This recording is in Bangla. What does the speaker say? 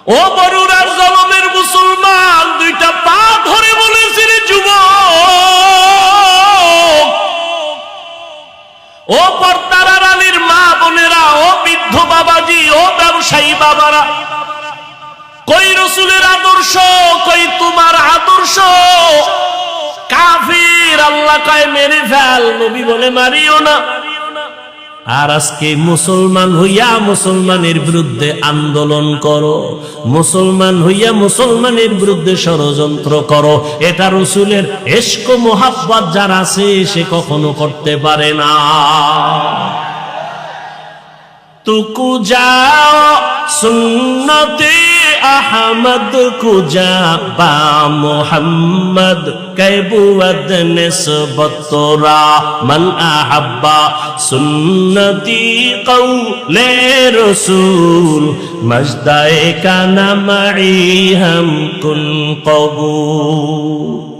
ও বরুড়ার জলমের মুসলমান, দুইটা পা ধরে বলেছিল যুবক, ও পর্দার আড়ালের মা বোনেরা, ও বৃদ্ধ বাবাজি, ও ব্যবসায়ী বাবারা, কই রাসূলের আদর্শ, কই তোমার আদর্শ? কাফির আল্লাহ কয় মেরে ফেল, নবী বলে মারিও না। আর আজকে মুসলমান হইয়া মুসলমানের বিরুদ্ধে আন্দোলন করো, মুসলমান হইয়া মুসলমানের বিরুদ্ধে ষড়যন্ত্র করো, এটা রাসূলের ইশক মোহাব্বত যার আছে সে কখনো করতে পারে না। তুকু যাও সুন্নতে আহমদ কুজা বা মোহাম্মদ कैबुवद निस्बत तोरा मन अहब्बा सुन्नती कौले रसूल मजदाए का नमई हम कुन कबूल।